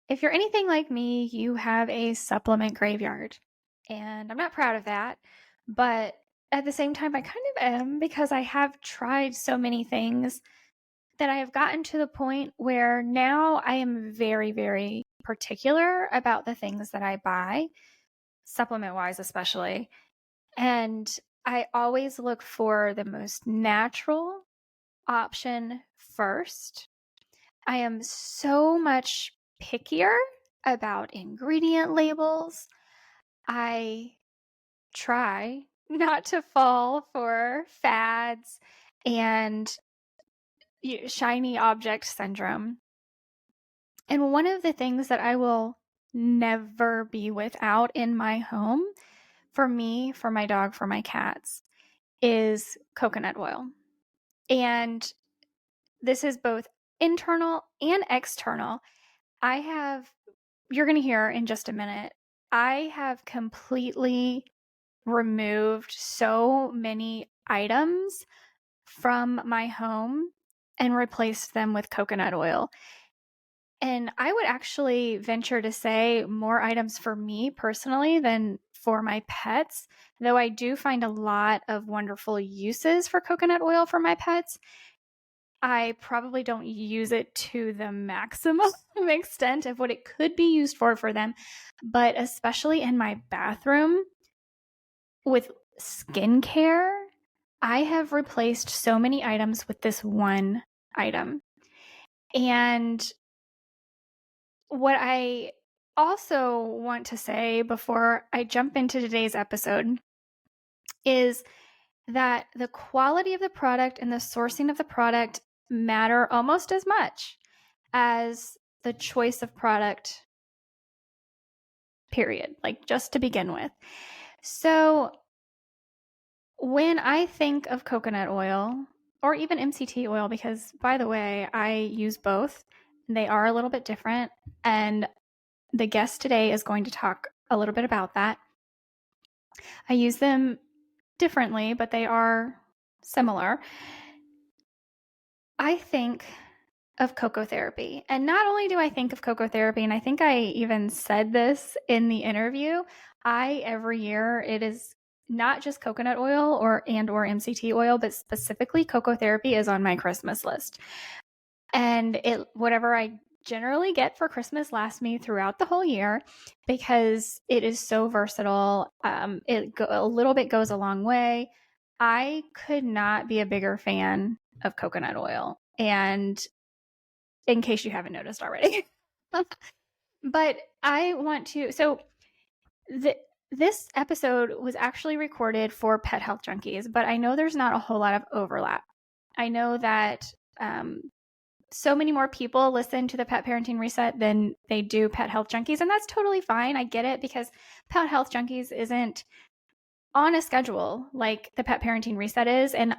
If you're anything like me, you have a supplement graveyard. And I'm not proud of that, but at the same time, I kind of am because I have tried so many things that I have gotten to the point where now I am very, very particular about the things that I buy, supplement wise, especially. And I always look for the most natural option first. I am so much pickier about ingredient labels. I try not to fall for fads and shiny object syndrome. And one of the things that I will never be without in my home, for me, for my dog, for my cats, is coconut oil. And this is both internal and external. You're going to hear in just a minute, I have completely removed so many items from my home and replaced them with coconut oil. And I would actually venture to say more items for me personally than for my pets, though I do find a lot of wonderful uses for coconut oil for my pets. I probably don't use it to the maximum extent of what it could be used for them, but especially in my bathroom with skincare, I have replaced so many items with this one item. And what I also want to say before I jump into today's episode is that the quality of the product and the sourcing of the product matter almost as much as the choice of product, period, like just to begin with. So when I think of coconut oil or even MCT oil, because by the way, I use both, they are a little bit different. And the guest today is going to talk a little bit about that. I use them differently, but they are similar. I think of Coco therapy. And not only do I think of Coco therapy, and I think I even said this in the interview, every year it is not just coconut oil or MCT oil, but specifically Coco therapy is on my Christmas list. And whatever I generally get for Christmas lasts me throughout the whole year because it is so versatile. A little bit goes a long way. I could not be a bigger fan of coconut oil. And in case you haven't noticed already. But I want to, this episode was actually recorded for Pet Health Junkies, but I know there's not a whole lot of overlap. I know that so many more people listen to the Pet Parenting Reset than they do Pet Health Junkies, and that's totally fine. I get it because Pet Health Junkies isn't on a schedule like the Pet Parenting Reset is, and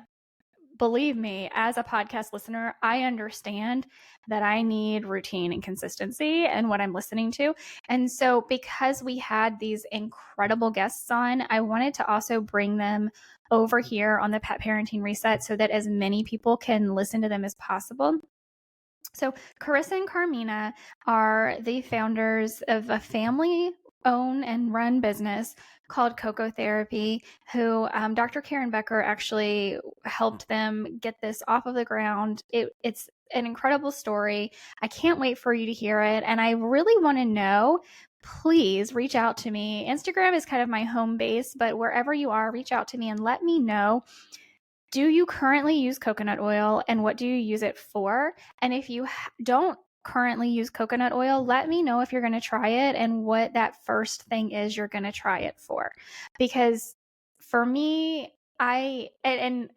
believe me, as a podcast listener, I understand that I need routine and consistency in what I'm listening to. And so because we had these incredible guests on, I wanted to also bring them over here on the Pet Parenting Reset so that as many people can listen to them as possible. So Carissa and Carmina are the founders of a family-owned and run business called Coco Therapy, who Dr. Karen Becker actually helped them get this off of the ground. It's an incredible story. I can't wait for you to hear it. And I really want to know, please reach out to me. Instagram is kind of my home base, but wherever you are, reach out to me and let me know. Do you currently use coconut oil and what do you use it for? And if you don't currently use coconut oil, let me know if you're going to try it and what that first thing is you're going to try it for. Because for me, okay, I'm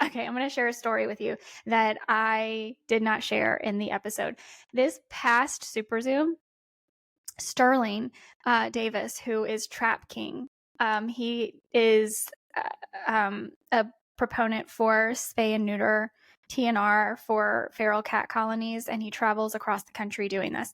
going to share a story with you that I did not share in the episode. This past Super Zoom, Sterling Davis, who is Trap King, he is a proponent for spay and neuter TNR for feral cat colonies, and he travels across the country doing this.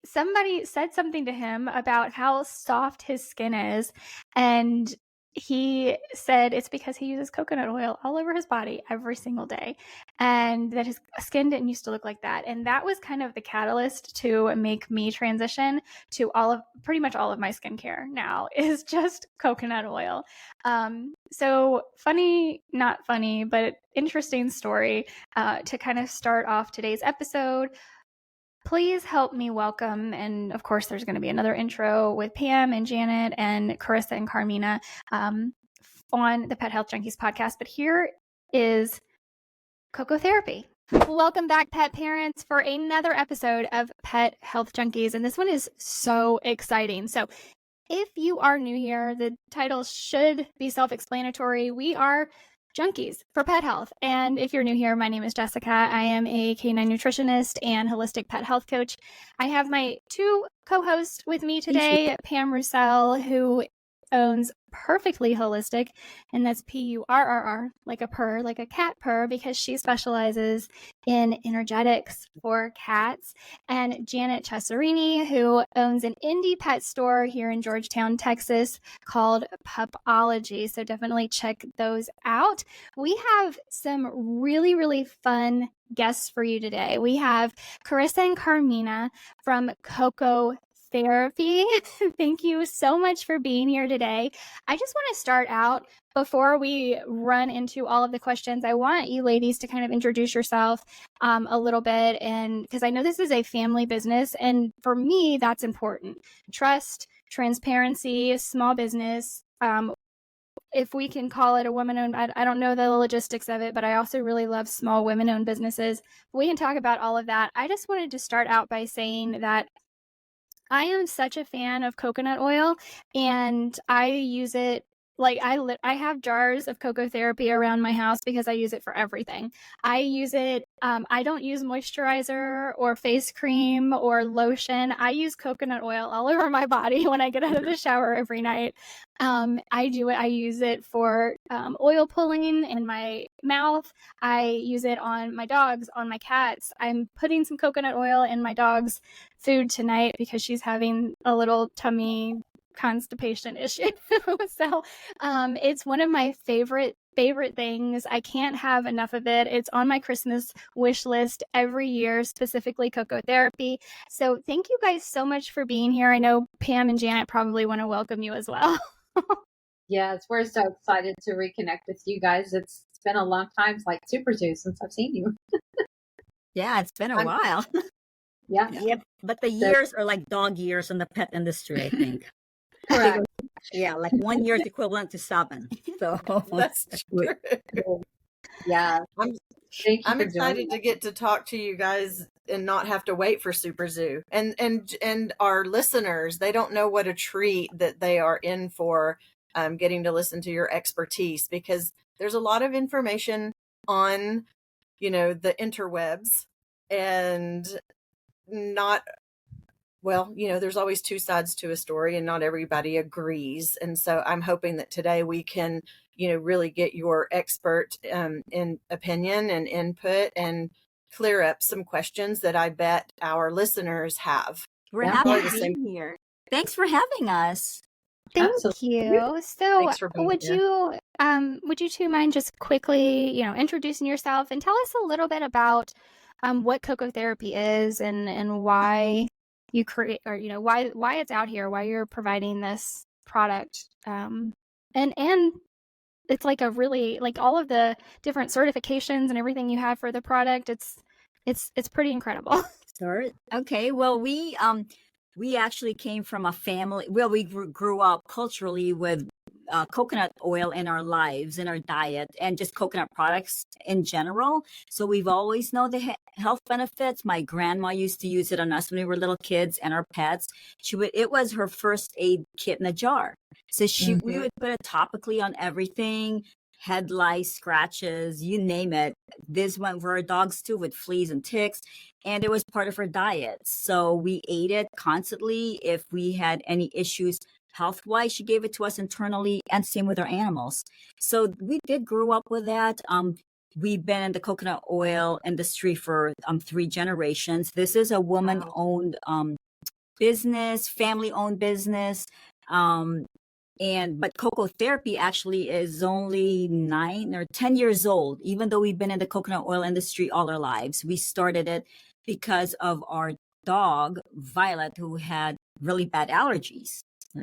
Somebody said something to him about how soft his skin is, and he said it's because he uses coconut oil all over his body every single day, and that his skin didn't used to look like that. And that was kind of the catalyst to make me transition to pretty much all of my skincare now is just coconut oil. So funny, not funny, but interesting story to kind of start off today's episode. Please help me welcome, and of course there's going to be another intro with Pam and Janet and Carissa and Carmina on the Pet Health Junkies podcast. But here is Coco Therapy. Welcome back, pet parents, for another episode of Pet Health Junkies. And this one is so exciting. So if you are new here, the title should be self-explanatory. We are junkies for pet health. And if you're new here, my name is Jessica. I am a canine nutritionist and holistic pet health coach. I have my two co-hosts with me today, Pam Roussel, who owns Perfectly Holistic, and that's Purrr, like a purr, like a cat purr, because she specializes in energetics for cats, and Janet Cesarini, who owns an indie pet store here in Georgetown, Texas, called Pupology. So definitely check those out. We have some really, really fun guests for you today. We have Carissa and Carmina from Coco Therapy. Thank you so much for being here today. I just want to start out before we run into all of the questions. I want you ladies to kind of introduce yourself a little bit, and because I know this is a family business, and for me that's important. Trust, transparency, small business. If we can call it a women-owned, I don't know the logistics of it, but I also really love small women-owned businesses. We can talk about all of that. I just wanted to start out by saying that I am such a fan of coconut oil, and I use it like I have jars of Coco Therapy around my house because I use it for everything. I use it. I don't use moisturizer or face cream or lotion. I use coconut oil all over my body when I get out of the shower every night. I do it. I use it for oil pulling in my mouth. I use it on my dogs, on my cats. I'm putting some coconut oil in my dog's food tonight because she's having a little tummy constipation issue. So it's one of my favorite things. I can't have enough of it. It's on my Christmas wish list every year, specifically Coco Therapy. So thank you guys so much for being here. I know Pam and Janet probably want to welcome you as well. Yes, we're so excited to reconnect with you guys. It's been a long time, like Super Zoo, since I've seen you. Yeah, it's been a while. Yeah. Yep. But the years are like dog years in the pet industry, I think. Correct. Yeah, like 1 year is equivalent to 7. So That's true. Yeah. I'm excited to get to talk to you guys and not have to wait for Super Zoo. And our listeners, they don't know what a treat that they are in for, getting to listen to your expertise, because there's a lot of information on, the interwebs, and there's always two sides to a story and not everybody agrees. And so I'm hoping that today we can, really get your expert in opinion and input and clear up some questions that I bet our listeners have. we're happy to be here. Thanks for having us. Thank Absolutely. you. So Thanks for being here. would you two mind just quickly, introducing yourself and tell us a little bit about what Coco Therapy is and why you create, or why it's out here, why you're providing this product, and it's like a really, like, all of the different certifications and everything you have for the product. It's pretty incredible. Start. Okay. Well, we actually came from a family. Well, we grew up culturally with coconut oil in our lives, in our diet, and just coconut products in general. So we've always known the health benefits. My grandma used to use it on us when we were little kids and our pets. It was her first aid kit in a jar. So we would put it topically on everything, head lice, scratches, you name it. This went for our dogs too, with fleas and ticks. And it was part of her diet. So we ate it constantly. If we had any issues health-wise, she gave it to us internally, and same with our animals. So we did grow up with that. We've been in the coconut oil industry for 3 generations. This is a woman-owned business, family-owned business. But Coco Therapy actually is only 9 or 10 years old, even though we've been in the coconut oil industry all our lives. We started it because of our dog, Violet, who had really bad allergies.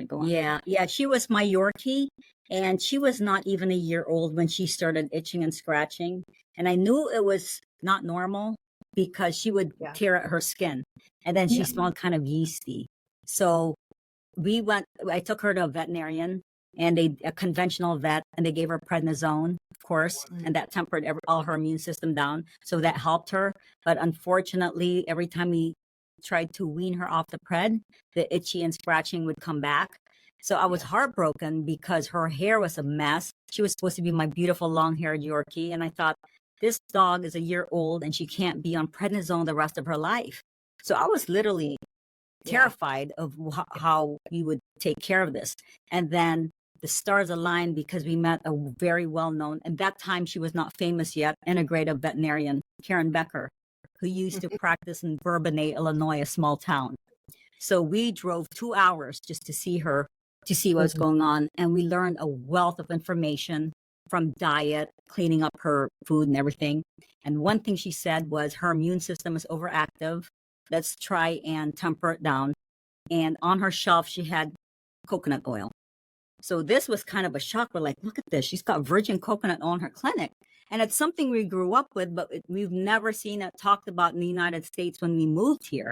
Go on. Yeah. She was my Yorkie, and she was not even a year old when she started itching and scratching. And I knew it was not normal because she would tear at her skin, and then she smelled kind of yeasty. So I took her to a veterinarian, and a conventional vet, and they gave her prednisone, of course, and that tempered all her immune system down. So that helped her. But unfortunately, every time we tried to wean her off the pred, the itchy and scratching would come back. So I was heartbroken because her hair was a mess. She was supposed to be my beautiful long-haired Yorkie. And I thought, this dog is a year old and she can't be on prednisone the rest of her life. So I was literally terrified of how we would take care of this. And then the stars aligned because we met a very well-known, and that time she was not famous yet, integrative veterinarian, Karen Becker, who used to practice in Bourbonnais, Illinois, a small town. So we drove 2 hours just to see her, to see what's going on. And we learned a wealth of information from diet, cleaning up her food and everything. And one thing she said was her immune system is overactive. Let's try and temper it down. And on her shelf, she had coconut oil. So this was kind of a shock. We're like, look at this. She's got virgin coconut oil in her clinic. And it's something we grew up with, but we've never seen it talked about in the United States when we moved here.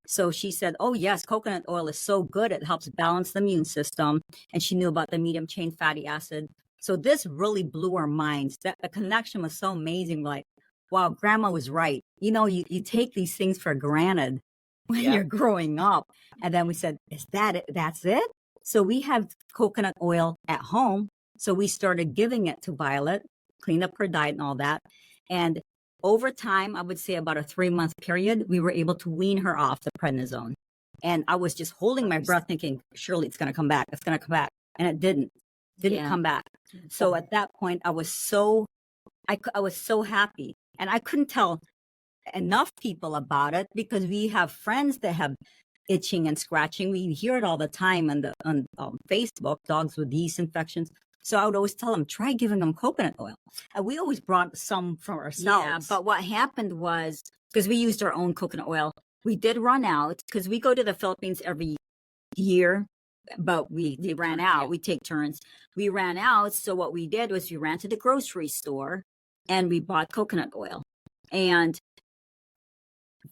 So she said, oh, yes, coconut oil is so good. It helps balance the immune system. And she knew about the medium chain fatty acid. So this really blew our minds. The connection was so amazing. Like, wow, grandma was right. You know, you take these things for granted when you're growing up. And then we said, is that it? That's it? So we have coconut oil at home. So we started giving it to Violet, cleaned up her diet and all that. And over time, I would say about a 3-month period, we were able to wean her off the prednisone. And I was just holding my breath thinking, surely it's going to come back. It's going to come back. And it didn't come back. So at that point, I was so happy. And I couldn't tell enough people about it because we have friends that have itching and scratching. We hear it all the time on Facebook, dogs with yeast infections. So I would always tell them, try giving them coconut oil. And we always brought some from ourselves. Yeah, but what happened was, because we used our own coconut oil, we did run out because we go to the Philippines every year, but they ran out. We take turns. We ran out. So what we did was we ran to the grocery store and we bought coconut oil. And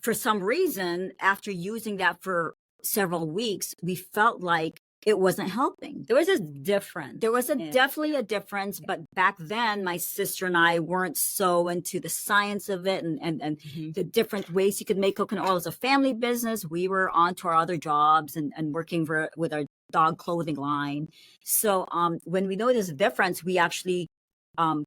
for some reason, after using that for several weeks, we felt like it wasn't helping. There was a difference. There was definitely a difference. But back then, my sister and I weren't so into the science of it and the different ways you could make coconut oil as a family business. We were on to our other jobs and working with our dog clothing line. So when we noticed a difference, we actually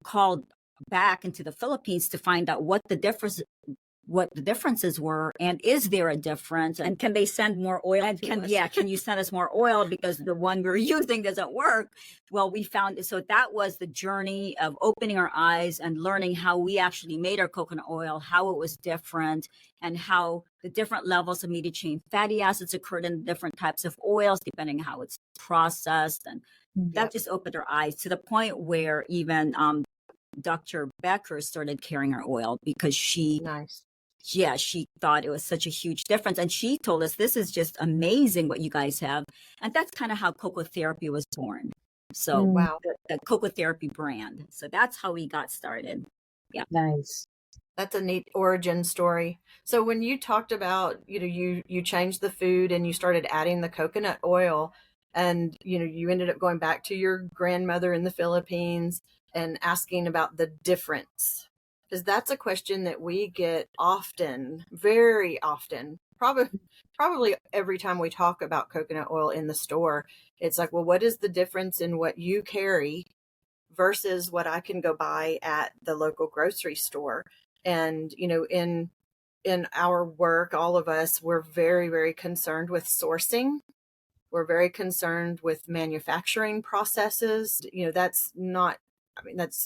called back into the Philippines to find out what the differences were, and is there a difference, and can they send more oil can you send us more oil because the one we're using doesn't work? Well, we found it. So that was the journey of opening our eyes and learning how we actually made our coconut oil, how it was different, and how the different levels of medium chain fatty acids occurred in different types of oils depending on how it's processed. And that just opened our eyes to the point where even Dr. Becker started carrying our oil because she thought it was such a huge difference. And she told us, this is just amazing what you guys have. And that's kind of how Coco Therapy was born. So the Coco Therapy brand. So that's how we got started. Yeah. Nice. That's a neat origin story. So when you talked about, you changed the food and you started adding the coconut oil, and, you ended up going back to your grandmother in the Philippines and asking about the difference. Because that's a question that we get often, very often, probably every time we talk about coconut oil in the store. It's like, well, what is the difference in what you carry versus what I can go buy at the local grocery store? And, in our work, all of us, we're very, very concerned with sourcing. We're very concerned with manufacturing processes. That's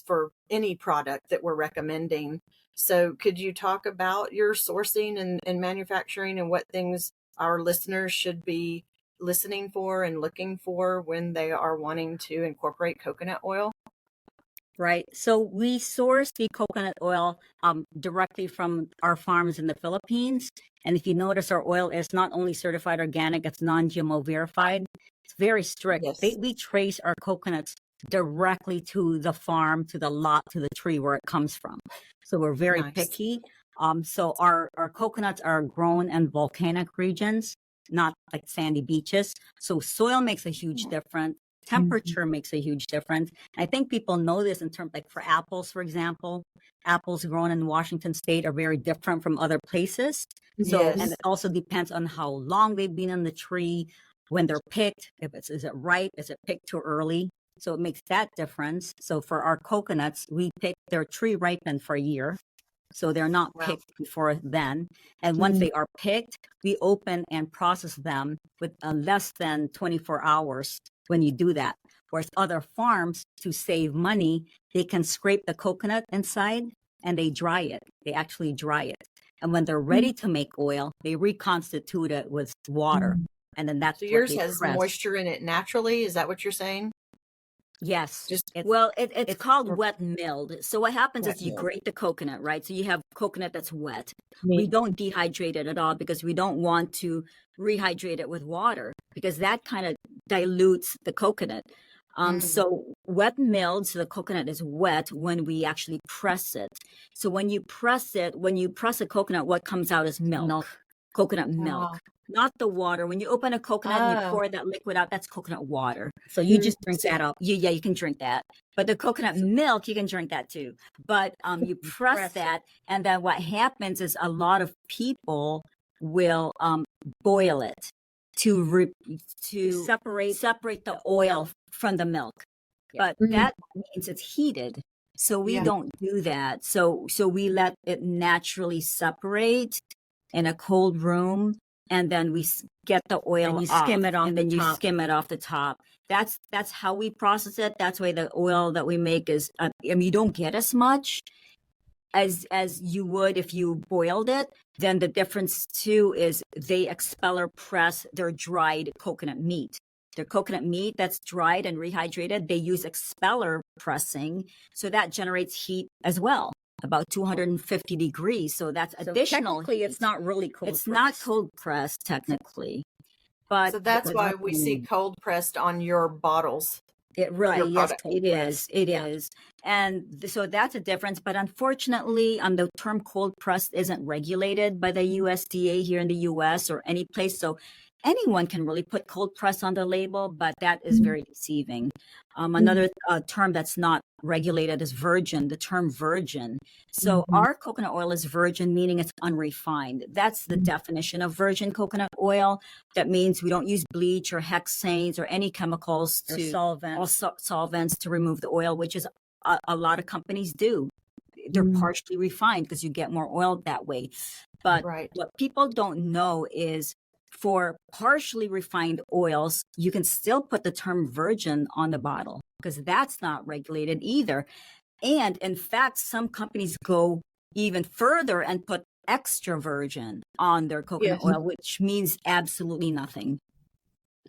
for any product that we're recommending. So could you talk about your sourcing and manufacturing and what things our listeners should be listening for and looking for when they are wanting to incorporate coconut oil? Right. So we source the coconut oil directly from our farms in the Philippines. And if you notice, our oil is not only certified organic, it's non-GMO verified. It's very strict. Yes. We trace our coconuts directly to the farm, to the lot, to the tree where it comes from. So we're very Nice. picky. So our coconuts are grown in volcanic regions, not like sandy beaches. So soil makes a huge difference. Temperature makes a huge difference. I think people know this in terms, like for apples, for example, apples grown in Washington state are very different from other places. So, Yes. and it also depends on how long they've been on the tree, when they're picked, is it ripe, is it picked too early? So it makes that difference. So for our coconuts, we pick their tree ripened for a year. So they're not Wow. picked before then. And once they are picked, we open and process them with less than 24 hours when you do that. Whereas other farms, to save money, they can scrape the coconut inside and they dry it. They actually dry it. And when they're ready to make oil, they reconstitute it with water. And then that's So what yours they has press. moisture in it naturally. Is that what you're saying? Yes. Just It's called wet milled. So what happens Wet is you milled. grate the coconut, right? So you have coconut that's wet. We don't dehydrate it at all because we don't want to rehydrate it with water because that kind of dilutes the coconut. So wet milled, so the coconut is wet when we actually press it. So when you press a coconut, what comes out is milk. Coconut milk. Wow. Not the water. When you open a coconut and you pour that liquid out, that's coconut water. So you just drink that out. You can drink that. But the coconut milk, you can drink that too. But you press that, and then what happens is a lot of people will boil it to separate the oil from the milk. But that means it's heated. So we don't do that. So we let it naturally separate in a cold room, and then we get the oil off, skim it off and the then you top. skim it off the top. That's how we process it. That's why the oil that we make is, you don't get as much as you would if you boiled it. Then the difference too is they expel or press their dried coconut meat. Their coconut meat that's dried and rehydrated, they use expeller pressing, so that generates heat as well, about 250 degrees. So that's additional. Technically, heat. it's not really cold. It's not cold pressed technically, but So that's why we see cold pressed on your bottles. It really, yes, product. it is. It is. And so that's a difference. But unfortunately, the term cold pressed isn't regulated by the USDA here in the US or any place. So anyone can really put cold press on the label, but that is very deceiving. Another term that's not regulated is virgin, the term virgin. So our coconut oil is virgin, meaning it's unrefined. That's the definition of virgin coconut oil. That means we don't use bleach or hexanes or any chemicals Or to solvents. to remove the oil, which is a lot of companies do. They're partially refined because you get more oil that way. But what people don't know is for partially refined oils, you can still put the term virgin on the bottle because that's not regulated either. And in fact, some companies go even further and put extra virgin on their coconut oil, which means absolutely nothing.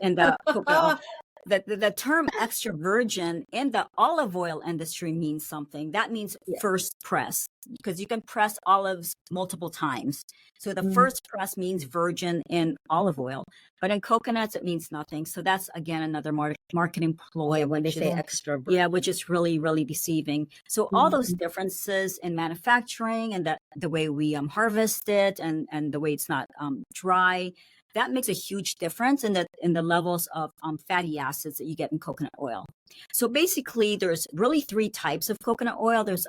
And the coconut oil, the term extra virgin in the olive oil industry means something. That means first press, because you can press olives multiple times. So the first press means virgin in olive oil, but in coconuts, it means nothing. So that's, again, another marketing ploy When they say extra. yeah, which is really, really deceiving. So all those differences in manufacturing and the way we harvest it and the way it's not dry, that makes a huge difference in the levels of fatty acids that you get in coconut oil. So basically, there's really three types of coconut oil. There's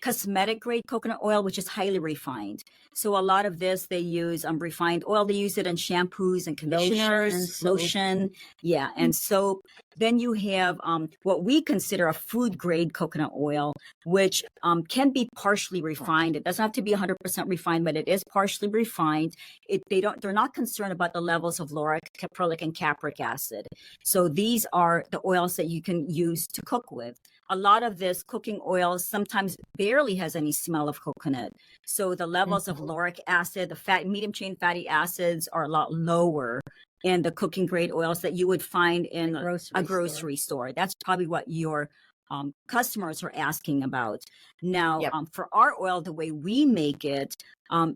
cosmetic grade coconut oil, which is highly refined. So a lot of this, they use refined oil. They use it in shampoos and conditioners, lotion, and soap. Then you have what we consider a food grade coconut oil, which can be partially refined. It doesn't have to be 100% refined, but it is partially refined. They're not concerned about the levels of lauric, caprylic, and capric acid. So these are the oils that you can use to cook with. a lot of this cooking oil sometimes barely has any smell of coconut. So the levels of lauric acid, the medium chain fatty acids are a lot lower in the cooking grade oils that you would find in a grocery store. That's probably what your customers are asking about. Now, for our oil, the way we make it,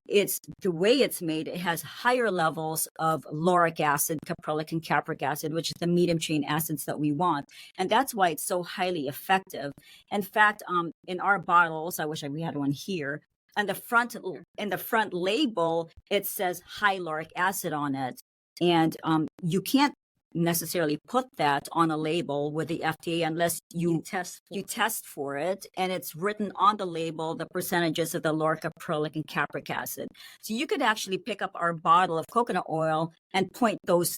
it's the way it's made. It has higher levels of lauric acid, caprylic, and capric acid, which is the medium chain acids that we want, and that's why it's so highly effective. In fact, in our bottles, I wish we had one here. In the front label, it says high lauric acid on it, and you can't necessarily put that on a label with the FDA unless you test for it, and it's written on the label the percentages of the lauric, caprylic, and capric acid. So you could actually pick up our bottle of coconut oil and point those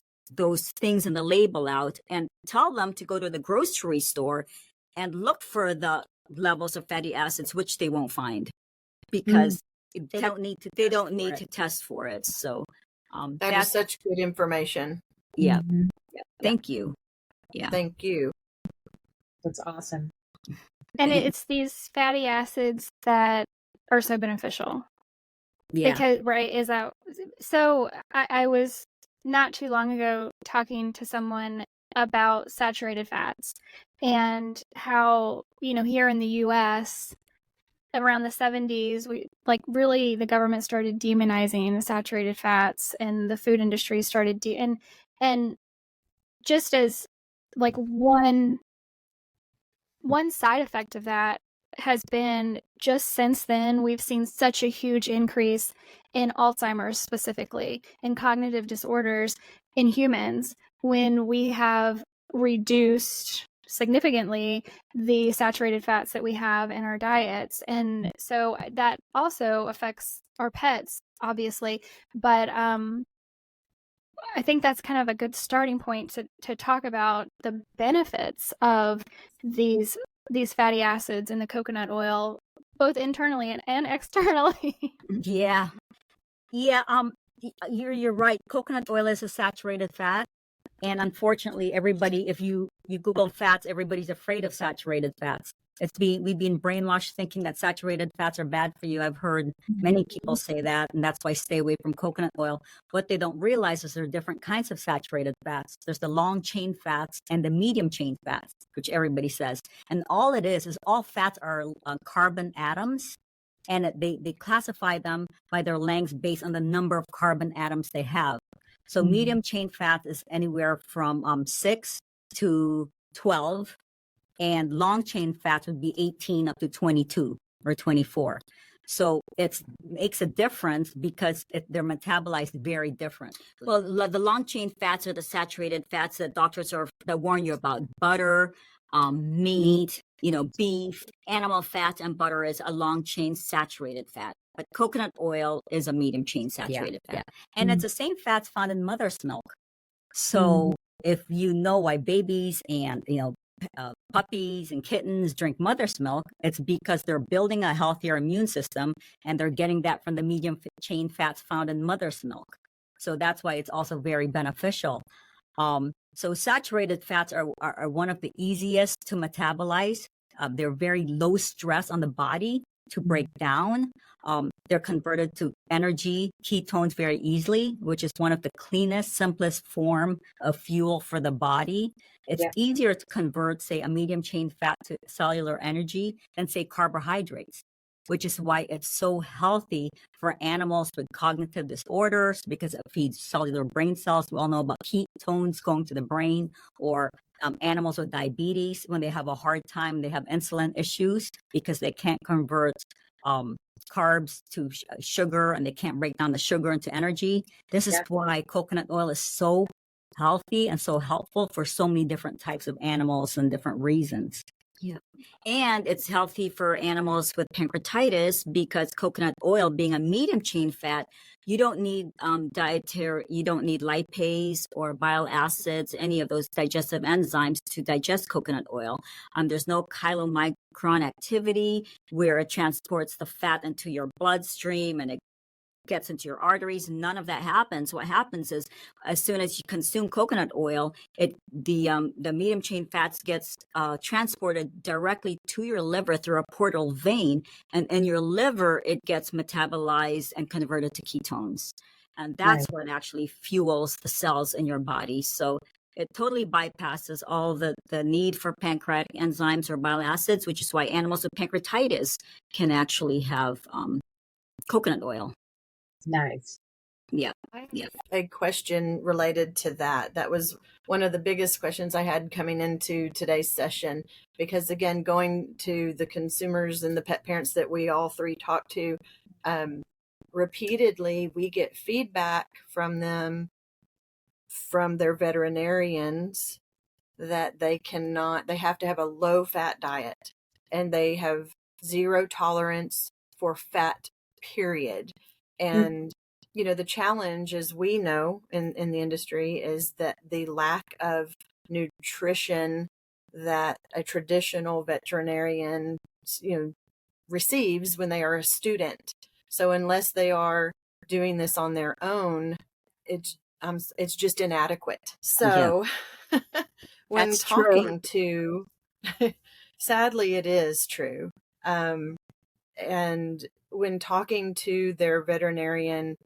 things in the label out and tell them to go to the grocery store and look for the levels of fatty acids, which they won't find because they don't need to test for it. So that's such good information. Yeah. Thank you. Yeah. Thank you. That's awesome. And it's these fatty acids that are so beneficial. Yeah. Because, so I was not too long ago talking to someone about saturated fats and how, here in the US around the 70s, the government started demonizing saturated fats and the food industry started and just as one side effect of that has been just since then, we've seen such a huge increase in Alzheimer's specifically, in cognitive disorders in humans when we have reduced significantly the saturated fats that we have in our diets. And so that also affects our pets, obviously, but I think that's kind of a good starting point to talk about the benefits of these fatty acids in the coconut oil, both internally and externally. Yeah. You're right. Coconut oil is a saturated fat, and unfortunately, everybody, if you Google fats, everybody's afraid of saturated fats. We've been brainwashed thinking that saturated fats are bad for you. I've heard many people say that, and that's why I stay away from coconut oil. What they don't realize is there are different kinds of saturated fats. There's the long chain fats and the medium chain fats, which everybody says. And all it is all fats are carbon atoms, and they classify them by their lengths based on the number of carbon atoms they have. So medium chain fat is anywhere from 6 to 12. And long chain fats would be 18 up to 22 or 24. So it makes a difference because they're metabolized very different. Well, the long chain fats are the saturated fats that doctors that warn you about. Butter, meat, beef, animal fat, and butter is a long chain saturated fat. But coconut oil is a medium chain saturated fat. And it's the same fats found in mother's milk. So if you know why babies and, puppies and kittens drink mother's milk, it's because they're building a healthier immune system and they're getting that from the medium chain fats found in mother's milk. So that's why it's also very beneficial. So saturated fats are one of the easiest to metabolize. They're very low stress on the body to break down. They're converted to energy, ketones very easily, which is one of the cleanest, simplest form of fuel for the body. It's easier to convert, say, a medium chain fat to cellular energy than, say, carbohydrates, which is why it's so healthy for animals with cognitive disorders because it feeds cellular brain cells. We all know about ketones going to the brain, or animals with diabetes, when they have a hard time, they have insulin issues because they can't convert carbs to sugar, and they can't break down the sugar into energy. This is why coconut oil is so healthy and so helpful for so many different types of animals and different reasons. Yeah. And it's healthy for animals with pancreatitis because coconut oil, being a medium chain fat, you don't need you don't need lipase or bile acids, any of those digestive enzymes to digest coconut oil. There's no chylomicron activity where it transports the fat into your bloodstream and it gets into your arteries. None of that happens. What happens is, as soon as you consume coconut oil, the medium chain fats gets transported directly to your liver through a portal vein, and in your liver it gets metabolized and converted to ketones, and that's what actually fuels the cells in your body. So it totally bypasses all the need for pancreatic enzymes or bile acids, which is why animals with pancreatitis can actually have coconut oil. Nice. Yeah. A question related to that. That was one of the biggest questions I had coming into today's session, because again, going to the consumers and the pet parents that we all three talk to, repeatedly we get feedback from them, from their veterinarians, that they have to have a low fat diet, and they have zero tolerance for fat, period. And the challenge, as we know in the industry, is that the lack of nutrition that a traditional veterinarian receives when they are a student. So unless they are doing this on their own, it's just inadequate. So when That's talking to, sadly, it is true. And when talking to their veterinarian,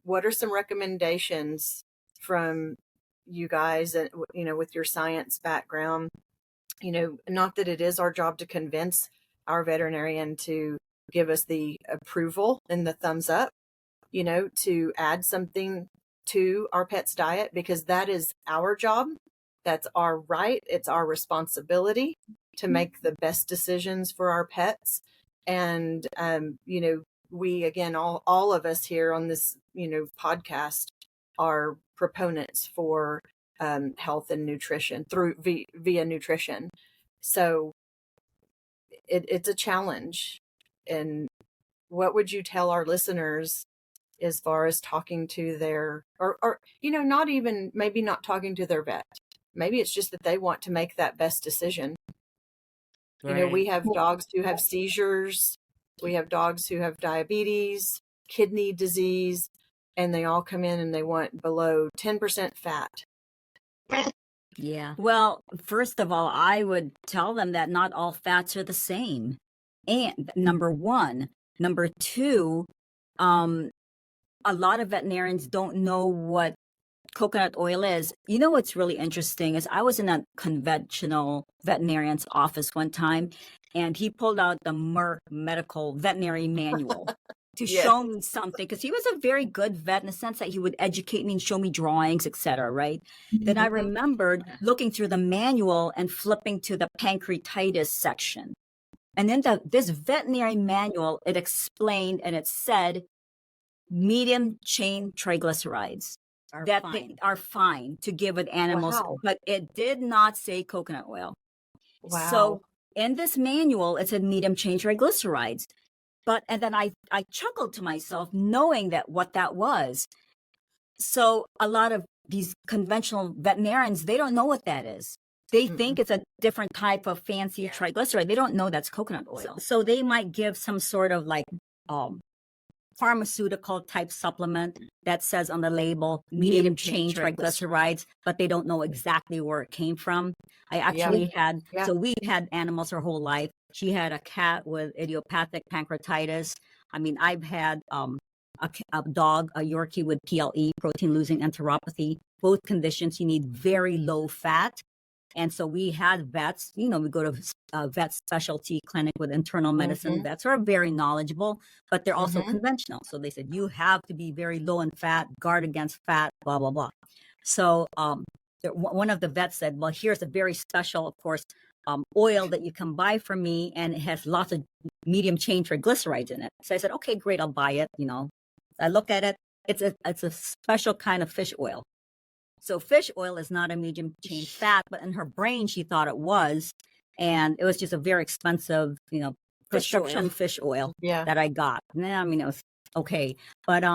what are some recommendations from you guys, with your science background? Not that it is our job to convince our veterinarian to give us the approval and the thumbs up, to add something to our pet's diet, because that is our job. That's our right. It's our responsibility to make the best decisions for our pets. And, we, again, all of us here on this, podcast are proponents for health and nutrition via nutrition. So it's a challenge. And what would you tell our listeners as far as talking to their, or maybe not talking to their vet? Maybe it's just that they want to make that best decision. Right. We have dogs who have seizures. We have dogs who have diabetes, kidney disease, and they all come in and they want below 10% fat. Yeah. Well, first of all, I would tell them that not all fats are the same. And number one. Number two, a lot of veterinarians don't know what coconut oil is. What's really interesting is I was in a conventional veterinarian's office one time, and he pulled out the Merck Medical Veterinary Manual to show me something, because he was a very good vet in the sense that he would educate me and show me drawings, etc. Right? Then I remembered looking through the manual and flipping to the pancreatitis section. And then this veterinary manual, it explained and it said medium chain triglycerides they are fine to give with animals, but it did not say coconut oil. Wow. So in this manual, it said medium chain triglycerides. And then I chuckled to myself knowing that what that was. So a lot of these conventional veterinarians, they don't know what that is. They think it's a different type of fancy triglyceride. They don't know that's coconut oil. So they might give some sort of like pharmaceutical type supplement that says on the label medium chain triglycerides, but they don't know exactly where it came from. I actually so we've had animals our whole life. She had a cat with idiopathic pancreatitis. I mean, I've had a dog, a Yorkie with PLE, protein losing enteropathy. Both conditions, you need very low fat. And so we had vets, we go to a vet specialty clinic with internal medicine vets who are very knowledgeable, but they're also conventional. So they said, you have to be very low in fat, guard against fat, blah, blah, blah. So one of the vets said, well, here's a very special, of course, oil that you can buy from me, and it has lots of medium chain triglycerides in it. So I said, okay, great, I'll buy it. I look at it. It's a special kind of fish oil. So fish oil is not a medium chain fat, but in her brain, she thought it was. And it was just a very expensive, prescription fish oil that I got. And I mean, it was okay. But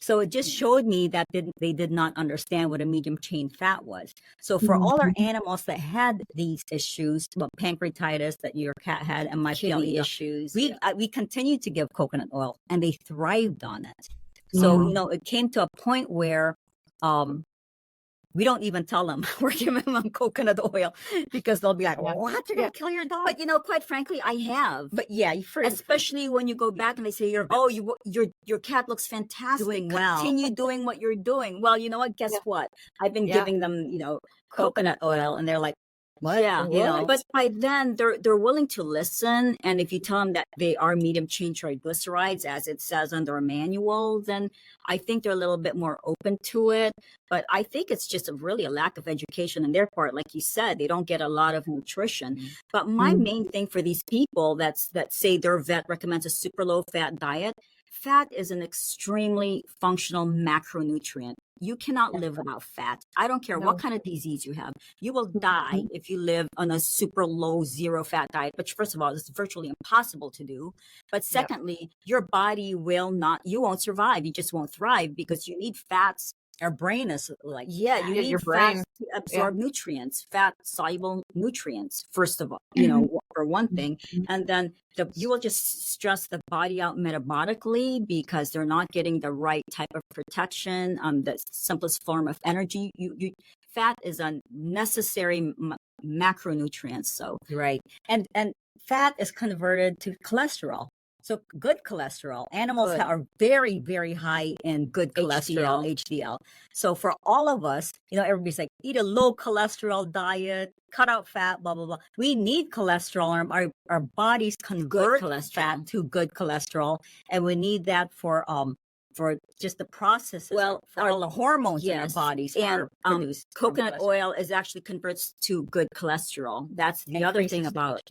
So it just showed me that they did not understand what a medium chain fat was. So for all our animals that had these issues, well, pancreatitis that your cat had and my kidney issues, we continued to give coconut oil and they thrived on it. So, it came to a point where we don't even tell them we're giving them coconut oil because they'll be like, what? You're going to kill your dog? But, quite frankly, I have. But yeah, especially when you go back and they say, your cat looks fantastic. Doing well. Continue doing what you're doing. Well, you know what? Guess what? I've been giving them, coconut oil and they're like, what? Yeah, but by then they're willing to listen. And if you tell them that they are medium chain triglycerides, as it says on their manual, then I think they're a little bit more open to it. But I think it's just really a lack of education on their part. Like you said, they don't get a lot of nutrition. But my main thing for these people that say their vet recommends a super low fat diet, fat is an extremely functional macronutrient. You cannot live without fat. I don't care what kind of disease you have. You will die if you live on a super low zero fat diet, which first of all, is virtually impossible to do. But secondly, your body will not, you won't survive. You just won't thrive because you need fats. Our brain is like, you need your brain to absorb nutrients, fat soluble nutrients, first of all, for one thing. And then you will just stress the body out metabolically because they're not getting the right type of protection. The simplest form of energy. Fat is a necessary macronutrient. So, right. And fat is converted to cholesterol. So good cholesterol. Animals are very, very high in good cholesterol, HDL. So for all of us, everybody's like, eat a low cholesterol diet, cut out fat, blah, blah, blah. We need cholesterol. Our bodies convert fat to good cholesterol. And we need that for just the processes. Well, for all the hormones in our bodies. And coconut oil is actually converts to good cholesterol. That's the other thing about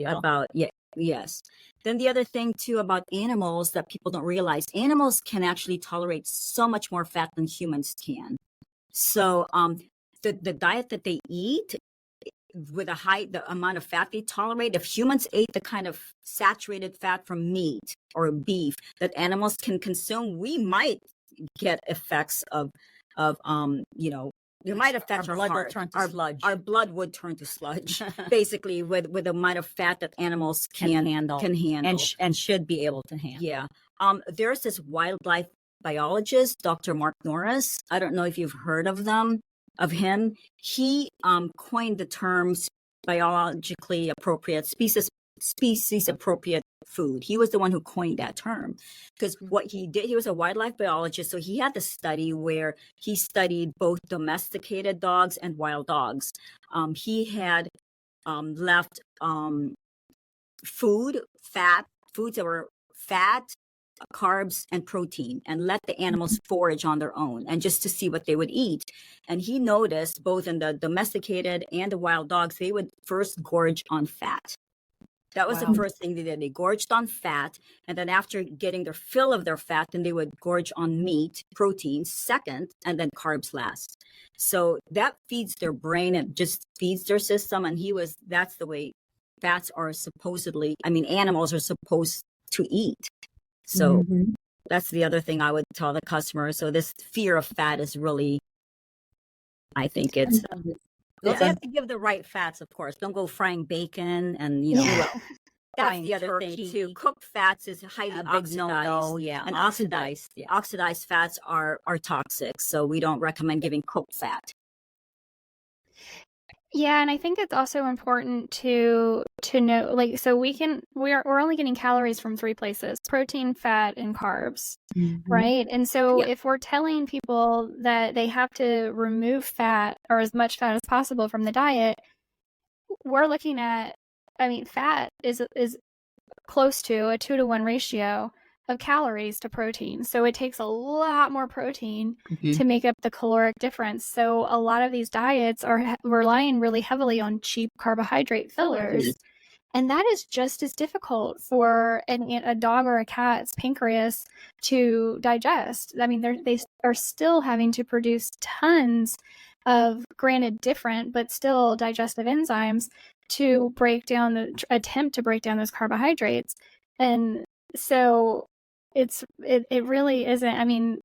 yes. Then the other thing too about animals that people don't realize, animals can actually tolerate so much more fat than humans can. So the diet that they eat with the amount of fat they tolerate, if humans ate the kind of saturated fat from meat or beef that animals can consume, we might get effects of it might affect our heart. Our blood would turn to sludge, basically, with the amount of fat that animals can handle and should be able to handle. Yeah. There's this wildlife biologist, Dr. Mark Norris. I don't know if you've heard of him. He coined the terms biologically appropriate species appropriate food. He was the one who coined that term because what he did, he was a wildlife biologist. So he had the study where he studied both domesticated dogs and wild dogs. He had left foods that were fat, carbs, and protein, and let the animals forage on their own and just to see what they would eat. And he noticed both in the domesticated and the wild dogs, they would first gorge on fat. That was the first thing they did. They gorged on fat. And then after getting their fill of their fat, then they would gorge on meat, protein second, and then carbs last. So that feeds their brain. It just feeds their system. And that's the way fats are animals are supposed to eat. So that's the other thing I would tell the customer. So this fear of fat is really, I think it's... You have to give the right fats, of course. Don't go frying bacon and, that's the other thing too. Cooked fats is highly oxidized. And oxidized fats are toxic. So we don't recommend giving cooked fat. Yeah, and I think it's also important to know, so we're only getting calories from 3 places: protein, fat, and carbs, right? And so if we're telling people that they have to remove fat or as much fat as possible from the diet, we're looking at, fat is close to a 2-to-1 ratio of calories to protein. So it takes a lot more protein to make up the caloric difference. So a lot of these diets are relying really heavily on cheap carbohydrate fillers. And that is just as difficult for a dog or a cat's pancreas to digest. They are still having to produce tons of, granted different, but still digestive enzymes to attempt to break down those carbohydrates. And so it really isn't,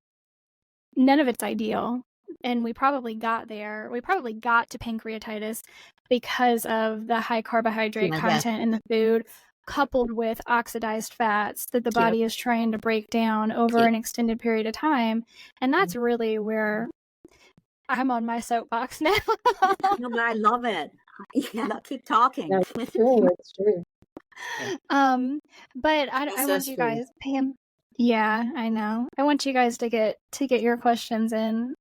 none of it's ideal. And we probably got there. We probably got to pancreatitis because of the high carbohydrate content in the food, coupled with oxidized fats that the body is trying to break down over an extended period of time. And that's really where I'm on my soapbox now. No, but I love it. Yeah, keep talking. No, it's true. It's true. But I want you guys, Pam. Yeah, I know. I want you guys to get your questions in.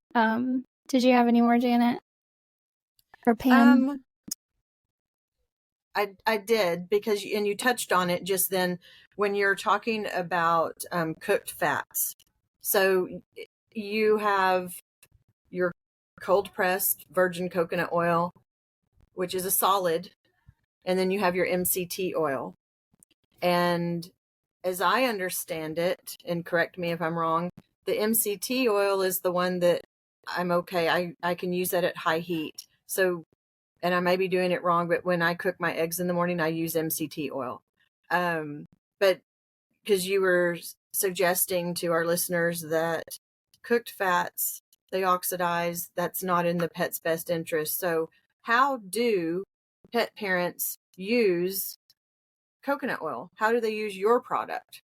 Did you have any more, Janet or Pam? I did, because and you touched on it just then when you're talking about cooked fats. So you have your cold pressed virgin coconut oil, which is a solid, and then you have your MCT oil. And as I understand it, and correct me if I'm wrong, the MCT oil is the one that I'm okay. I can use that at high heat. So, and I may be doing it wrong, but when I cook my eggs in the morning, I use MCT oil. But because you were suggesting to our listeners that cooked fats, they oxidize, that's not in the pet's best interest. So how do pet parents use coconut oil? How do they use your product?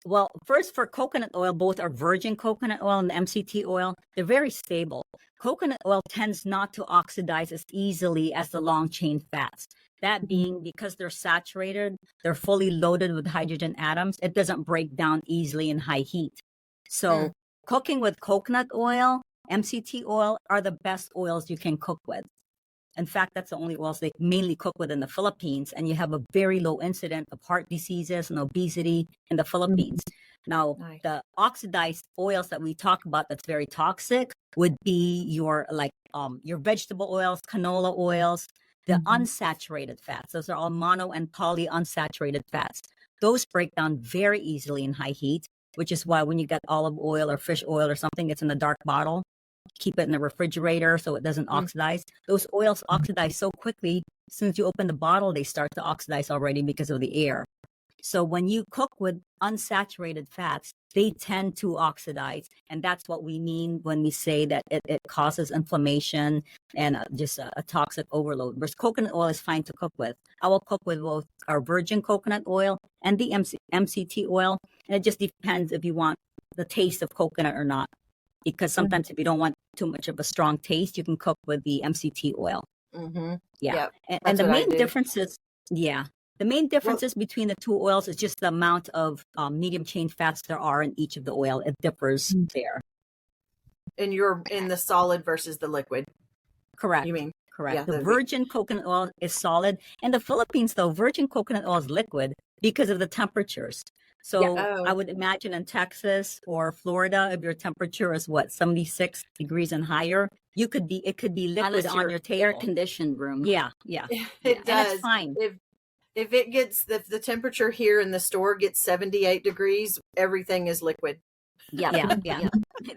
Well, first, for coconut oil, both are virgin coconut oil and MCT oil. They're very stable. Coconut oil tends not to oxidize as easily as the long chain fats. That being because they're saturated, they're fully loaded with hydrogen atoms. It doesn't break down easily in high heat. So cooking with coconut oil, MCT oil are the best oils you can cook with. In fact, that's the only oils they mainly cook with in the Philippines. And you have a very low incidence of heart diseases and obesity in the Philippines. Now, the oxidized oils that we talk about that's very toxic would be your your vegetable oils, canola oils, the unsaturated fats. Those are all mono and poly unsaturated fats. Those break down very easily in high heat, which is why when you get olive oil or fish oil or something, it's in a dark bottle. Keep it in the refrigerator so it doesn't oxidize. Those oils oxidize so quickly. As soon as you open the bottle, they start to oxidize already because of the air. So when you cook with unsaturated fats, they tend to oxidize. And that's what we mean when we say that it causes inflammation and just a toxic overload. Whereas coconut oil is fine to cook with. I will cook with both our virgin coconut oil and the MCT oil. And it just depends if you want the taste of coconut or not. Because sometimes if you don't want too much of a strong taste, you can cook with the MCT oil. Yeah. And the main differences, the main differences between the two oils is just the amount of medium chain fats there are in each of the oil. It differs there. And you're in the solid versus the liquid. Correct. You mean? Correct. Yeah, the virgin coconut oil is solid. In the Philippines, though, virgin coconut oil is liquid because of the temperatures. So I would imagine in Texas or Florida, if your temperature is 76 degrees and higher, it could be liquid on your table. Air-conditioned room. Yeah. It does. And it's fine. If it gets the temperature here in the store gets 78 degrees, everything is liquid. Yeah.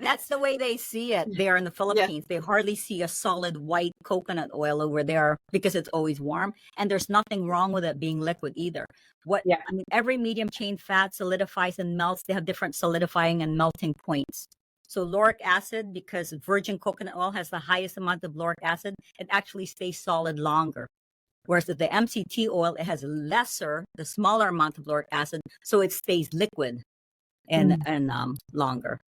That's the way they see it there in the Philippines. They hardly see a solid white coconut oil over there because it's always warm. And there's nothing wrong with it being liquid either. I mean, every medium chain fat solidifies and melts. They have different solidifying and melting points. So lauric acid, because virgin coconut oil has the highest amount of lauric acid, it actually stays solid longer. Whereas with the MCT oil, it has the smaller amount of lauric acid, so it stays liquid and longer.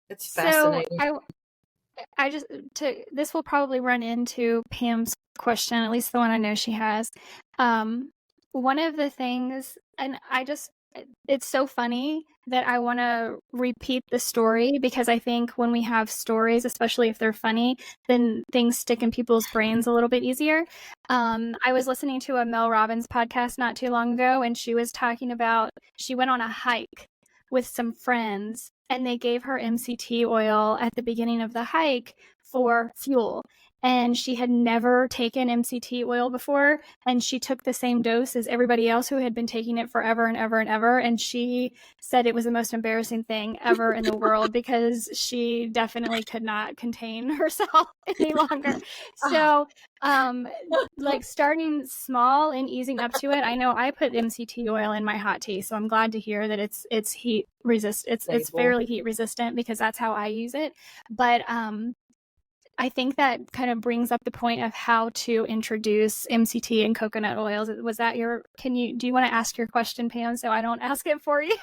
It's fascinating. So this will probably run into Pam's question, at least the one I know she has. One of the things, and it's so funny that I want to repeat the story because I think when we have stories, especially if they're funny, then things stick in people's brains a little bit easier. I was listening to a Mel Robbins podcast not too long ago, and she was talking about she went on a hike with some friends and they gave her MCT oil at the beginning of the hike for fuel. And she had never taken MCT oil before. And she took the same dose as everybody else who had been taking it forever and ever and ever. And she said it was the most embarrassing thing ever in the world because she definitely could not contain herself any longer. So, like starting small and easing up to it. I know I put MCT oil in my hot tea, so I'm glad to hear that it's heat resist. It's fairly heat resistant because that's how I use it. But I think that kind of brings up the point of how to introduce MCT and coconut oils. Was that do you want to ask your question, Pam, so I don't ask it for you?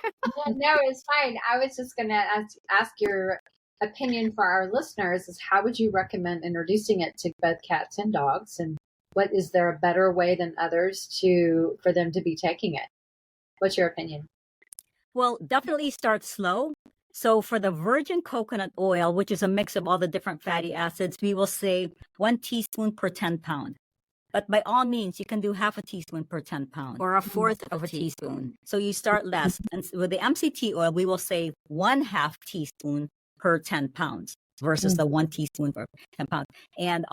No, it's fine. I was just going to ask your opinion for our listeners is how would you recommend introducing it to both cats and dogs? And is there a better way than others for them to be taking it? What's your opinion? Well, definitely start slow. So for the virgin coconut oil, which is a mix of all the different fatty acids, we will say 1 teaspoon per 10 pound. But by all means, you can do half a teaspoon per 10 pound or a fourth of a teaspoon. So you start less. And with the MCT oil, we will say 1/2 teaspoon per 10 pounds versus the 1 teaspoon per 10 pounds. And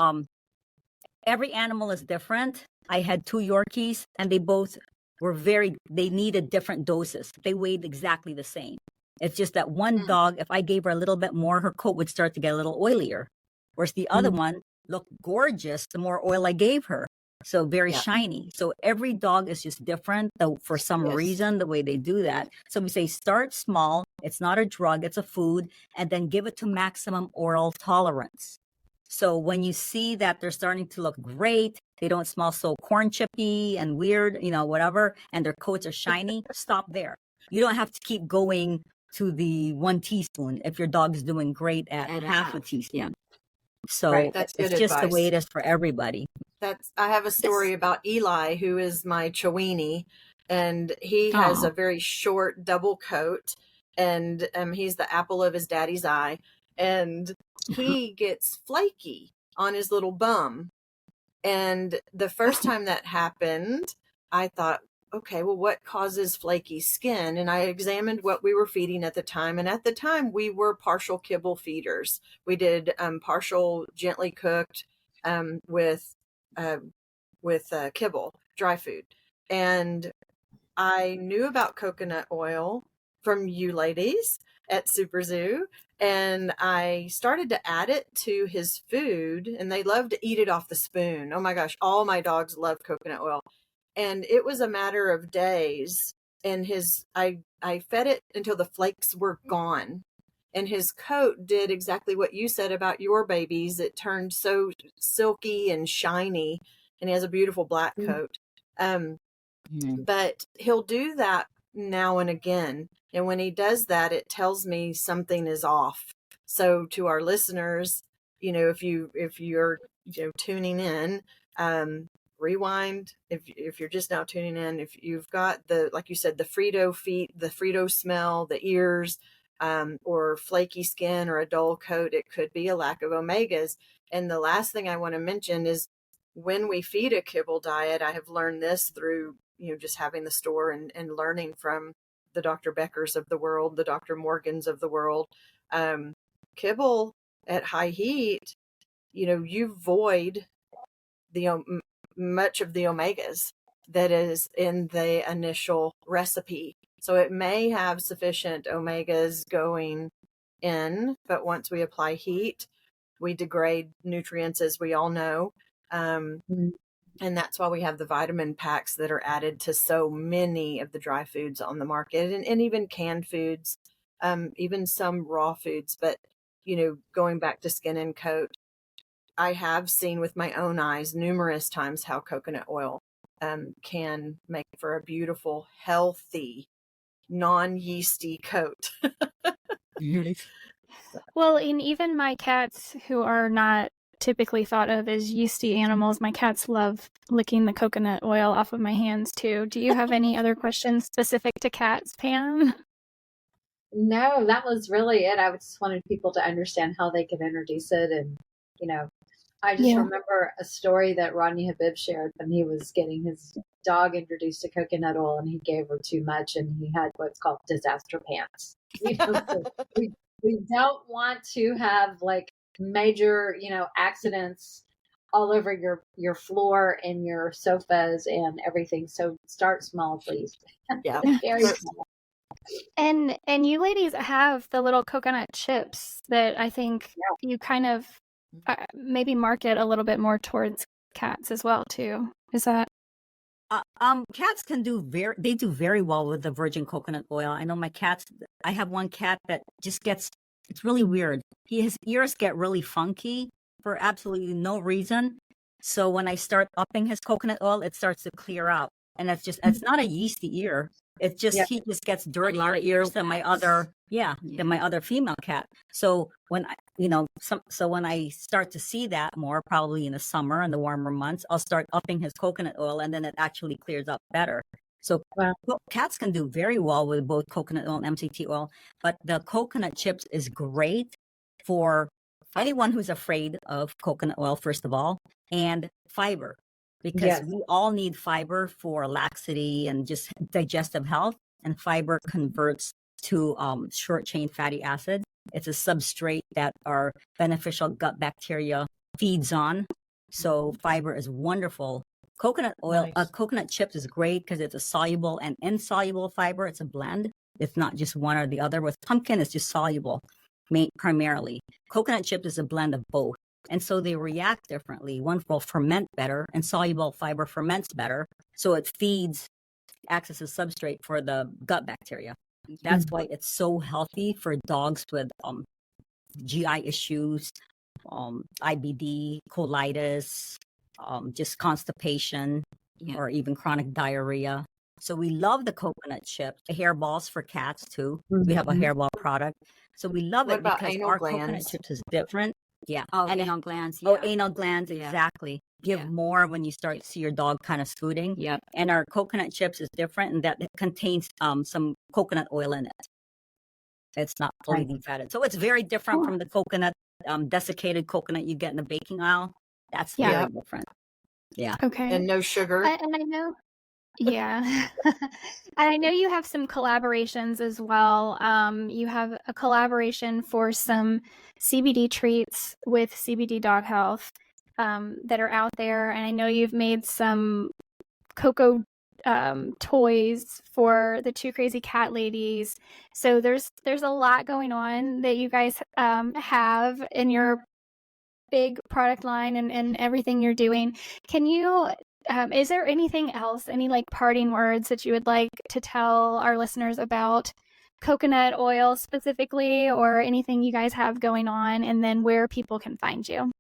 every animal is different. I had 2 Yorkies and they both they needed different doses. They weighed exactly the same. It's just that one dog, if I gave her a little bit more, her coat would start to get a little oilier. Whereas the other one looked gorgeous the more oil I gave her. So very shiny. So every dog is just different for some reason, the way they do that. So we say start small. It's not a drug, it's a food. And then give it to maximum oral tolerance. So when you see that they're starting to look great, they don't smell so corn chippy and weird, whatever, and their coats are shiny, stop there. You don't have to keep going to the 1 teaspoon if your dog's doing great at half a teaspoon. Yeah. So That's it's good just advice. the way it is for everybody. I have a story about Eli, who is my Chiweenie, and he has a very short double coat, and he's the apple of his daddy's eye, and he gets flaky on his little bum. And the first time that happened, I thought, okay, well, what causes flaky skin? And I examined what we were feeding at the time. And at the time, we were partial kibble feeders. We did partial gently cooked with kibble, dry food. And I knew about coconut oil from you ladies at Super Zoo. And I started to add it to his food, and they love to eat it off the spoon. Oh my gosh, all my dogs love coconut oil. And it was a matter of days, and I fed it until the flakes were gone. And his coat did exactly what you said about your babies. It turned so silky and shiny, and he has a beautiful black coat. But he'll do that now and again. And when he does that, it tells me something is off. So to our listeners, if you're tuning in, rewind. If you're just now tuning in, if you've got like you said, the Frito feet, the Frito smell, the ears, or flaky skin or a dull coat, it could be a lack of omegas. And the last thing I want to mention is when we feed a kibble diet, I have learned this through just having the store and learning from the Dr. Beckers of the world, the Dr. Morgans of the world. Kibble at high heat, you void much of the omegas that is in the initial recipe. So it may have sufficient omegas going in, but once we apply heat, we degrade nutrients, as we all know. And that's why we have the vitamin packs that are added to so many of the dry foods on the market, and even canned foods, even some raw foods. But, going back to skin and coat, I have seen with my own eyes numerous times how coconut oil can make for a beautiful, healthy, non-yeasty coat. Well, and even my cats who are not typically thought of as yeasty animals, my cats love licking the coconut oil off of my hands too. Do you have any other questions specific to cats, Pam? No, that was really it. I just wanted people to understand how they could introduce it. And, I just remember a story that Rodney Habib shared when he was getting his dog introduced to coconut oil, and he gave her too much, and he had what's called disaster pants. So we don't want to have like major, accidents all over your floor and your sofas and everything. So start small, please. Yeah. Very small. And you ladies have the little coconut chips that I think you kind of maybe market a little bit more towards cats as well too. Is that? Cats do very well with the virgin coconut oil. I know my cats. I have one cat that just it's really weird. His ears get really funky for absolutely no reason. So when I start upping his coconut oil, it starts to clear out. And it's not a yeasty ear. It's just, he just gets dirtier ears than my other, than my other female cat. So when when I start to see that more, probably in the summer and the warmer months, I'll start upping his coconut oil, and then it actually clears up better. So cats can do very well with both coconut oil and MCT oil, but the coconut chips is great for anyone who's afraid of coconut oil, first of all, and fiber. Because we all need fiber for laxity and just digestive health, and fiber converts to short chain fatty acid. It's a substrate that our beneficial gut bacteria feeds on. So fiber is wonderful. Coconut oil, coconut chips is great because it's a soluble and insoluble fiber. It's a blend. It's not just one or the other. With pumpkin, it's just soluble, primarily. Coconut chips is a blend of both. And so they react differently. One will ferment better, and soluble fiber ferments better. So it acts as a substrate for the gut bacteria. That's why it's so healthy for dogs with GI issues, IBD, colitis, just constipation, or even chronic diarrhea. So we love the coconut chips, the hairballs for cats too. We have a hairball product. So we love it because our coconut chips is different. Yeah. Oh, and anal glands. Oh, anal glands, exactly. Give more when you start to see your dog kind of scooting. Yep. And our coconut chips is different in that it contains some coconut oil in it. It's not fully defatted. So it's very different from the coconut, desiccated coconut you get in the baking aisle. That's very different. Yeah. Okay. And no sugar. And I know, and I know you have some collaborations as well. You have a collaboration for some CBD treats with CBD Dog Health that are out there, and I know you've made some Coco toys for the Two Crazy Cat Ladies. So there's a lot going on that you guys have in your big product line and everything you're doing. Can you is there anything else, any like parting words that you would like to tell our listeners about coconut oil specifically, or anything you guys have going on, and then where people can find you?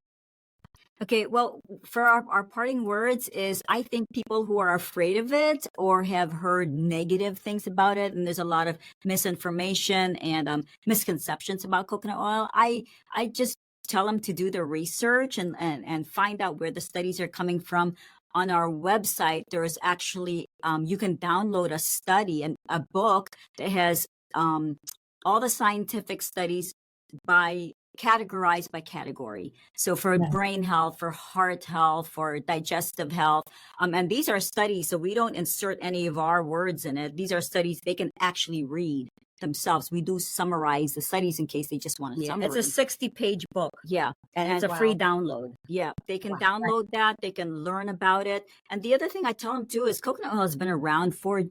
Okay, well, for our parting words is, I think people who are afraid of it or have heard negative things about it, and there's a lot of misinformation and misconceptions about coconut oil, I just tell them to do the research and find out where the studies are coming from. On our website, there is actually, you can download a study and a book that has all the scientific studies categorized by category. So for brain health, for heart health, for digestive health. And these are studies, so we don't insert any of our words in it. These are studies they can actually read themselves. We do summarize the studies in case they just want to summarize. It's a 60-page book. Yeah. And it's a free download. Yeah. They can download that. They can learn about it. And the other thing I tell them too is coconut oil has been around for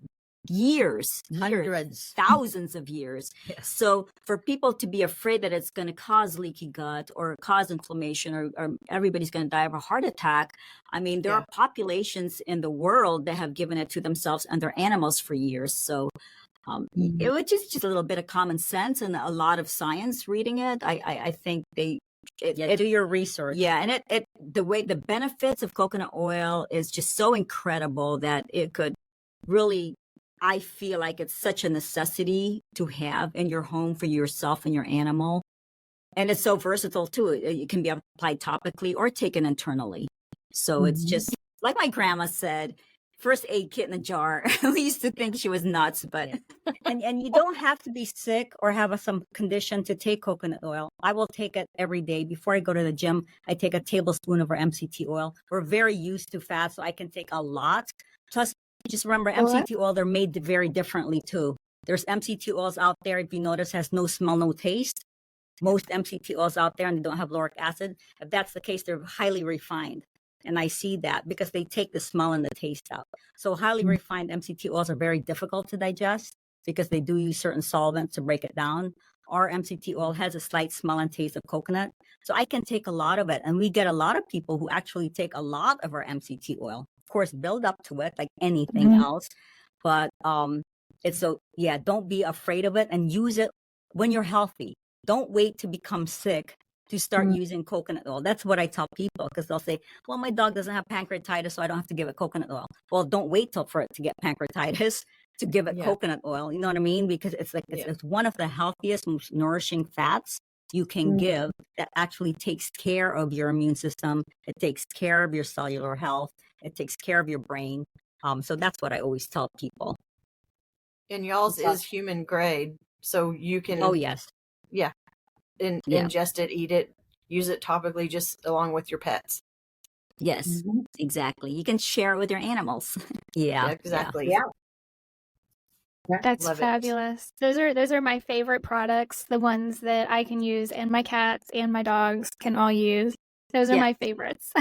years, hundreds, thousands of years. Yes. So for people to be afraid that it's going to cause leaky gut or cause inflammation or everybody's going to die of a heart attack, I mean, there are populations in the world that have given it to themselves and their animals for years. So it was just a little bit of common sense and a lot of science reading it. I think do your research. Yeah. And the benefits of coconut oil is just so incredible that it could really, I feel like it's such a necessity to have in your home for yourself and your animal. And it's so versatile too. It can be applied topically or taken internally. So it's just like my grandma said, first aid kit in a jar. We used to think she was nuts, but and you don't have to be sick or have some condition to take coconut oil. I will take it every day. Before I go to the gym, I take a tablespoon of our MCT oil. We're very used to fat, so I can take a lot. Plus, just remember, MCT oil, they're made very differently too. There's MCT oils out there, if you notice, has no smell, no taste. most MCT oils out there and they don't have lauric acid. If that's the case, they're highly refined. And I see that because they take the smell and the taste out. So highly refined MCT oils are very difficult to digest because they do use certain solvents to break it down. Our MCT oil has a slight smell and taste of coconut. So I can take a lot of it. And we get a lot of people who actually take a lot of our MCT oil. Of course, build up to it like anything else. But it's so, yeah, don't be afraid of it and use it when you're healthy. Don't wait to become sick to start using coconut oil. That's what I tell people because they'll say, well, my dog doesn't have pancreatitis, so I don't have to give it coconut oil. Well, don't wait for it to get pancreatitis to give it coconut oil. You know what I mean? Because it's like, it's one of the healthiest, most nourishing fats you can give that actually takes care of your immune system. It takes care of your cellular health. It takes care of your brain. So that's what I always tell people. And y'all's is human grade. So you can. Oh, yes. Yeah. Ingest it, eat it, use it topically just along with your pets. Yes, exactly. You can share it with your animals. Yeah, exactly. Yeah. That's Love it. fabulous. Those are my favorite products, the ones that I can use and my cats and my dogs can all use. Those are my favorites.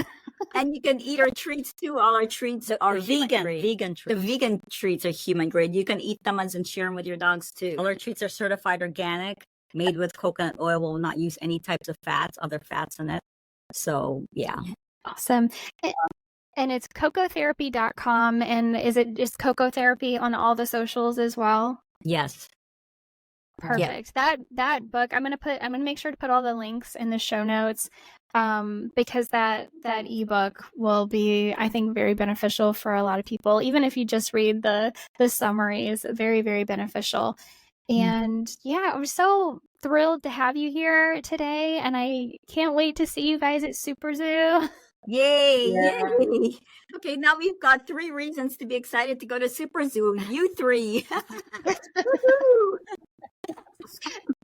And you can eat our treats too. All our treats are vegan treats. The vegan treats are human grade. You can eat them and share them with your dogs too. All our treats are certified organic, made with coconut oil. Will not use any types of other fats in it. So yeah. Awesome. And it's cocotherapy.com. And is it just Coco Therapy on all the socials as well? Yes. Perfect. Yeah. That book, I'm gonna make sure to put all the links in the show notes, because that ebook will be, I think, very beneficial for a lot of people. Even if you just read the summaries, very, very beneficial. And yeah, I'm so thrilled to have you here today, and I can't wait to see you guys at Super Zoo. Yay! Okay, now we've got 3 reasons to be excited to go to Super Zoo. You 3.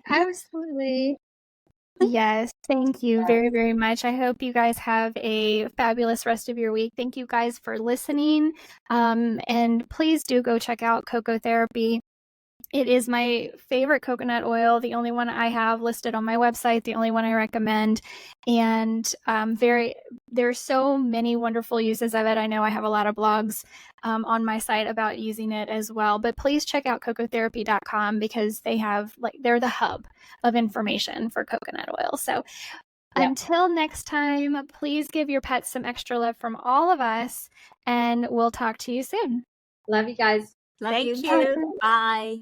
Absolutely. Yes, thank you very, very much. I hope you guys have a fabulous rest of your week. Thank you guys for listening. And please do go check out Coco Therapy. It is my favorite coconut oil, the only one I have listed on my website, the only one I recommend. And there's so many wonderful uses of it. I know I have a lot of blogs on my site about using it as well. But please check out cocotherapy.com because they're the hub of information for coconut oil. So until next time, please give your pets some extra love from all of us, and we'll talk to you soon. Love you guys. Thank you. Bye.